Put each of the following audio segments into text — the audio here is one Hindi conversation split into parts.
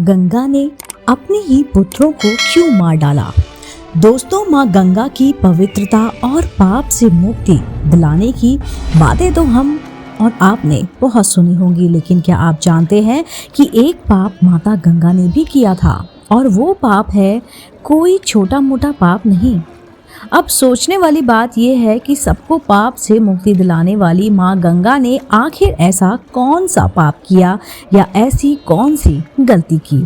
माँ गंगा ने अपने ही पुत्रों को क्यों मार डाला। दोस्तों, माँ गंगा की पवित्रता और पाप से मुक्ति दिलाने की बातें तो हम और आपने बहुत सुनी होंगी, लेकिन क्या आप जानते हैं कि एक पाप माता गंगा ने भी किया था, और वो पाप है कोई छोटा मोटा पाप नहीं। अब सोचने वाली बात यह है कि सबको पाप से मुक्ति दिलाने वाली माँ गंगा ने आखिर ऐसा कौन सा पाप किया या ऐसी कौन सी गलती की।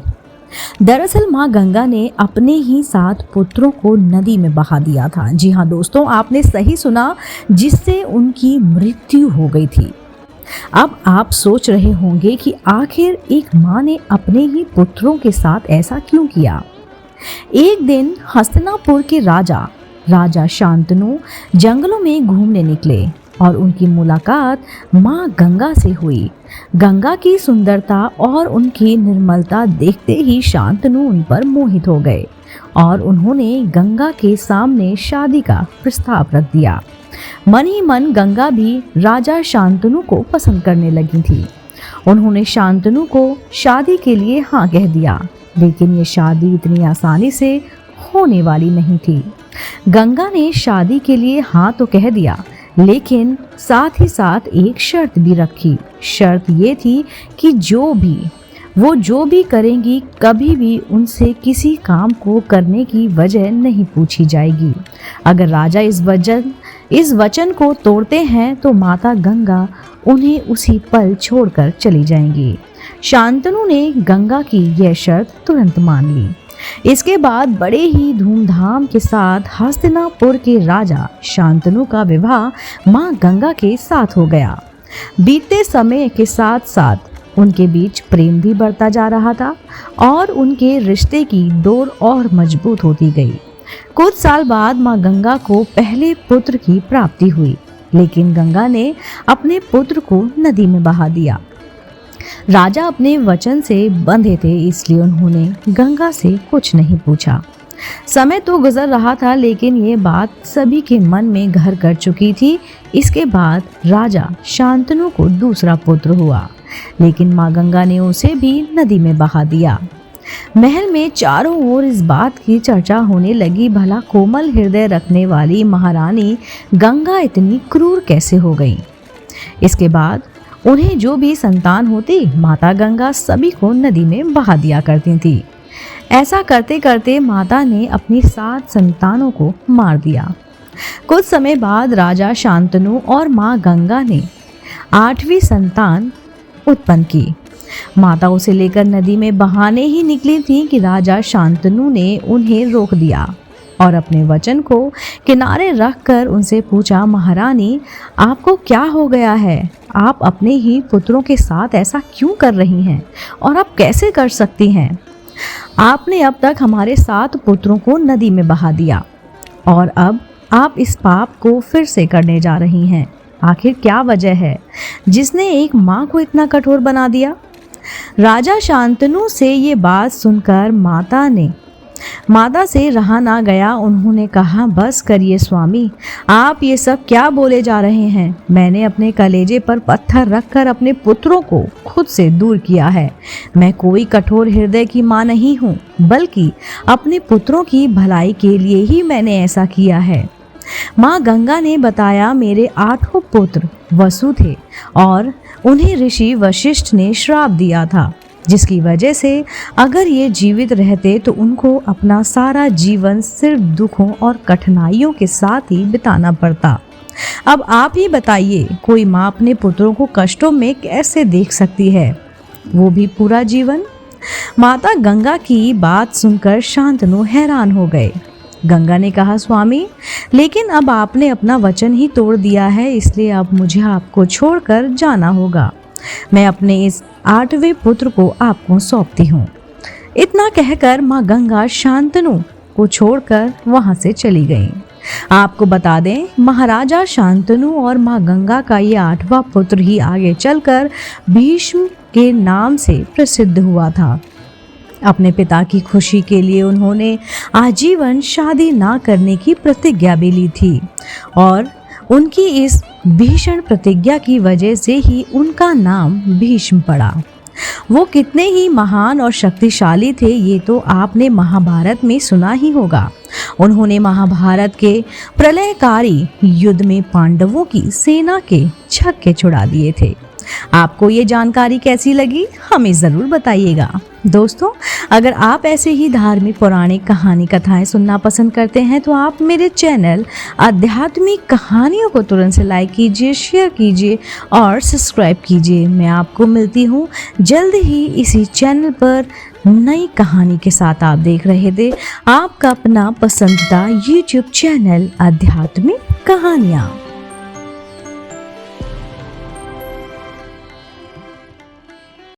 दरअसल माँ गंगा ने अपने ही 7 पुत्रों को नदी में बहा दिया था। जी हाँ दोस्तों, आपने सही सुना, जिससे उनकी मृत्यु हो गई थी। अब आप सोच रहे होंगे कि आखिर एक माँ ने अपने ही पुत्रों के साथ ऐसा क्यों किया। एक दिन हस्तिनापुर के राजा शांतनु जंगलों में घूमने निकले और उनकी मुलाकात माँ गंगा से हुई। गंगा की सुंदरता और उनकी निर्मलता देखते ही शांतनु उन पर मोहित हो गए और उन्होंने गंगा के सामने शादी का प्रस्ताव रख दिया। मन ही मन गंगा भी राजा शांतनु को पसंद करने लगी थी। उन्होंने शांतनु को शादी के लिए हाँ कह दिया, लेकिन ये शादी इतनी आसानी से होने वाली नहीं थी। गंगा ने शादी के लिए हाँ तो कह दिया, लेकिन साथ ही साथ एक शर्त भी रखी। शर्त ये थी कि वो जो भी करेंगी, कभी भी उनसे किसी काम को करने की वजह नहीं पूछी जाएगी। अगर राजा इस वचन को तोड़ते हैं तो माता गंगा उन्हें उसी पल छोड़कर चली जाएंगी। शांतनु ने गंगा की यह शर्त तुरंत मान ली। इसके बाद बड़े ही धूमधाम के साथ हस्तिनापुर के राजा शांतनु का विवाह माँ गंगा के साथ हो गया। बीतते समय के साथ साथ उनके बीच प्रेम भी बढ़ता जा रहा था और उनके रिश्ते की डोर और मजबूत होती गई। कुछ साल बाद माँ गंगा को पहले पुत्र की प्राप्ति हुई, लेकिन गंगा ने अपने पुत्र को नदी में बहा दिया। राजा अपने वचन से बंधे थे, इसलिए उन्होंने गंगा से कुछ नहीं पूछा। समय तो गुजर रहा था, लेकिन ये बात सभी के मन में घर कर चुकी थी। इसके बाद राजा शांतनु को दूसरा पुत्र हुआ, लेकिन माँ गंगा ने उसे भी नदी में बहा दिया। महल में चारों ओर इस बात की चर्चा होने लगी, भला कोमल हृदय रखने वाली महारानी गंगा इतनी क्रूर कैसे हो गई। इसके बाद उन्हें जो भी संतान होती, माता गंगा सभी को नदी में बहा दिया करती थी। ऐसा करते करते माता ने अपनी 7 संतानों को मार दिया। कुछ समय बाद राजा शांतनु और माँ गंगा ने 8वीं संतान उत्पन्न की। माता उसे लेकर नदी में बहाने ही निकली थी कि राजा शांतनु ने उन्हें रोक दिया और अपने वचन को किनारे रखकर उनसे पूछा, महारानी आपको क्या हो गया है? आप अपने ही पुत्रों के साथ ऐसा क्यों कर रही हैं और आप कैसे कर सकती हैं? आपने अब तक हमारे 7 पुत्रों को नदी में बहा दिया और अब आप इस पाप को फिर से करने जा रही हैं। आखिर क्या वजह है जिसने एक माँ को इतना कठोर बना दिया? राजा शांतनु से ये बात सुनकर माता से रहा ना गया। उन्होंने कहा, बस करिए स्वामी, आप ये सब क्या बोले जा रहे हैं? मैंने अपने कलेजे पर पत्थर रखकर अपने पुत्रों को खुद से दूर किया है। मैं कोई कठोर हृदय की माँ नहीं हूँ, बल्कि अपने पुत्रों की भलाई के लिए ही मैंने ऐसा किया है। माँ गंगा ने बताया, मेरे 8 पुत्र वसु थे और उन्हें ऋषि वशिष्ठ ने श्राप दिया था, जिसकी वजह से अगर ये जीवित रहते तो उनको अपना सारा जीवन सिर्फ दुखों और कठिनाइयों के साथ ही बिताना पड़ता। अब आप ही बताइए, कोई माँ अपने पुत्रों को कष्टों में कैसे देख सकती है, वो भी पूरा जीवन? माता गंगा की बात सुनकर शांतनु हैरान हो गए। गंगा ने कहा, स्वामी, लेकिन अब आपने अपना वचन ही तोड़ दिया है, इसलिए अब मुझे आपको छोड़कर जाना होगा। मैं अपने इस 8वें पुत्र को आपको सौंपती हूँ। इतना कहकर माँ गंगा शांतनु को छोड़कर वहां से चली गईं। आपको बता दें, महाराजा शांतनु और माँ गंगा का ये 8वां पुत्र ही आगे चलकर भीष्म के नाम से प्रसिद्ध हुआ था। अपने पिता की खुशी के लिए उन्होंने आजीवन शादी ना करने की प्रतिज्ञा भी ली थी और उनकी इस भीषण प्रतिज्ञा की वजह से ही उनका नाम भीष्म पड़ा। वो कितने ही महान और शक्तिशाली थे ये तो आपने महाभारत में सुना ही होगा। उन्होंने महाभारत के प्रलयकारी युद्ध में पांडवों की सेना के छक्के छुड़ा दिए थे। आपको ये जानकारी कैसी लगी हमें ज़रूर बताइएगा। दोस्तों, अगर आप ऐसे ही धार्मिक पौराणिक कहानी कथाएं सुनना पसंद करते हैं तो आप मेरे चैनल आध्यात्मिक कहानियों को तुरंत से लाइक कीजिए, शेयर कीजिए और सब्सक्राइब कीजिए। मैं आपको मिलती हूँ जल्द ही इसी चैनल पर नई कहानी के साथ। आप देख रहे थे आपका अपना पसंदीदा YouTube चैनल आध्यात्मिक कहानियाँ।